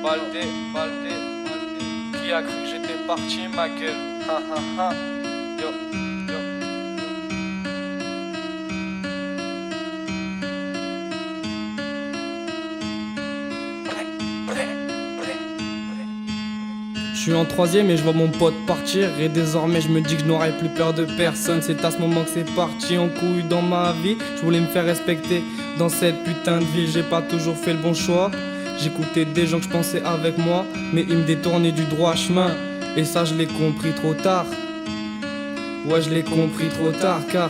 Baldé. Qui a cru que j'étais parti, ma gueule? Ha ha ha. Yo. Je suis en troisième et je vois mon pote partir. Et désormais je me dis que je n'aurai plus peur de personne. C'est à ce moment que c'est parti en couille dans ma vie. Je voulais me faire respecter dans cette putain de ville. J'ai pas toujours fait le bon choix. J'écoutais des gens que je pensais avec moi, mais ils me détournaient du droit chemin. Et ça je l'ai compris trop tard. Ouais, je l'ai compris trop tard car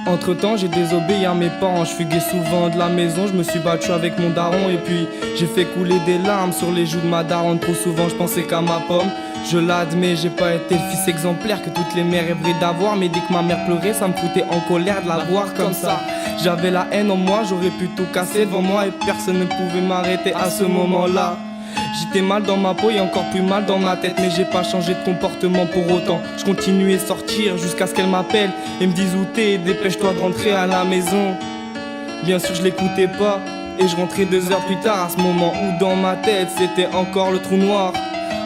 entre temps j'ai désobéi à mes parents. Je fuguais souvent de la maison, je me suis battu avec mon daron. Et puis j'ai fait couler des larmes sur les joues de ma daronne. Trop souvent je pensais qu'à ma pomme. Je l'admets, j'ai pas été le fils exemplaire que toutes les mères rêveraient d'avoir. Mais dès que ma mère pleurait, ça me foutait en colère de la voir comme ça. J'avais la haine en moi, j'aurais pu tout casser devant moi. Et personne ne pouvait m'arrêter à ce moment-là. J'étais mal dans ma peau et encore plus mal dans ma tête. Mais j'ai pas changé de comportement pour autant. Je continuais de sortir jusqu'à ce qu'elle m'appelle et me dise où t'es, dépêche-toi de rentrer à la maison. Bien sûr je l'écoutais pas et je rentrais 2 heures plus tard. À ce moment où dans ma tête c'était encore le trou noir.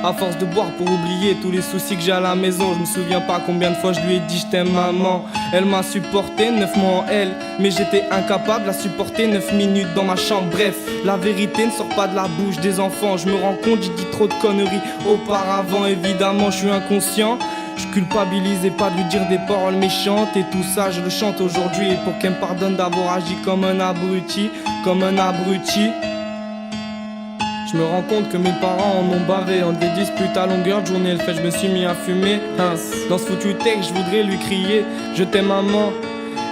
À force de boire pour oublier tous les soucis que j'ai à la maison. Je me souviens pas combien de fois je lui ai dit je t'aime maman. Elle m'a supporté 9 mois en elle, mais j'étais incapable à supporter 9 minutes dans ma chambre. Bref, la vérité ne sort pas de la bouche des enfants. Je me rends compte, j'ai dit trop de conneries auparavant. Évidemment je suis inconscient. Je culpabilisais pas de lui dire des paroles méchantes. Et tout ça je le chante aujourd'hui pour qu'elle me pardonne d'avoir agi comme un abruti. Je me rends compte que mes parents en ont bavé. En des disputes à longueur de journée, le fait je me suis mis à fumer. Dans ce foutu texte, je voudrais lui crier je t'aime maman.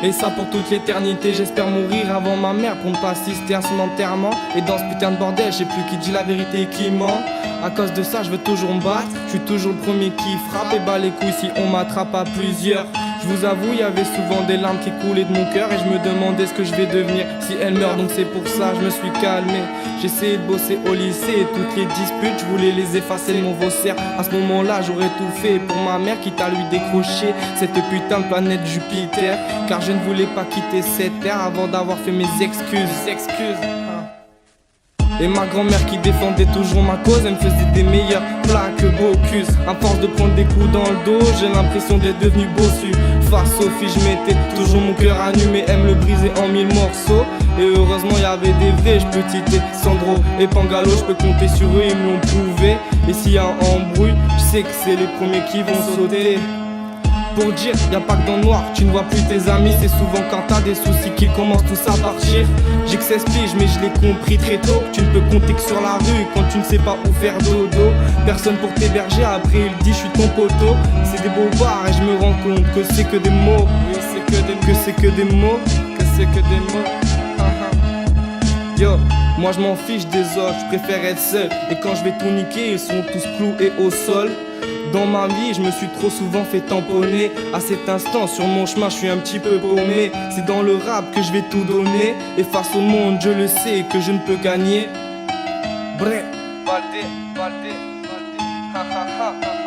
Et ça pour toute l'éternité. J'espère mourir avant ma mère pour ne pas assister à son enterrement. Et dans ce putain de bordel, je sais plus qui dit la vérité et qui ment. À cause de ça, je veux toujours me battre. Je suis toujours le premier qui frappe et bat les couilles si on m'attrape à plusieurs. Je vous avoue, il y avait souvent des larmes qui coulaient de mon cœur. Et je me demandais ce que je vais devenir si elle meurt. Donc c'est pour ça je me suis calmé. J'essayais de bosser au lycée et toutes les disputes je voulais les effacer de mon faussaire. À ce moment là j'aurais tout fait pour ma mère, quitte à lui décrocher cette putain de planète Jupiter. Car je ne voulais pas quitter cette terre avant d'avoir fait mes excuses. Et ma grand-mère qui défendait toujours ma cause, elle me faisait des meilleurs plats que Bocuse. À force de prendre des coups dans le dos, j'ai l'impression d'être devenu bossu. Face aux filles, je mettais toujours mon cœur à nu, mais elle me le brisait en 1000 morceaux. Et heureusement y avait des vrais, je peux citer Sandro et Pangalo, je peux compter sur eux, ils me l'ont prouvé. Et s'il y a un embrouille, je sais que c'est les premiers qui vont sauter. Pour dire, y'a pas que dans le noir, tu ne vois plus tes amis. C'est souvent quand t'as des soucis qu'ils commencent tous à partir. J'ai que 16 piges mais je l'ai compris très tôt. Tu ne peux compter que sur la rue quand tu ne sais pas où faire dodo. Personne pour t'héberger, après il dit je suis ton poteau. C'est des beaux bars et je me rends compte que c'est que des mots. Oui, c'est que des mots. Yo, moi je m'en fiche des autres, je préfère être seul. Et quand je vais tout niquer, ils sont tous cloués au sol. Dans ma vie, je me suis trop souvent fait tamponner. À cet instant, sur mon chemin, je suis un petit peu paumé. C'est dans le rap que je vais tout donner. Et face au monde, je le sais que je ne peux gagner. Bref, Baldé, ha ha ha.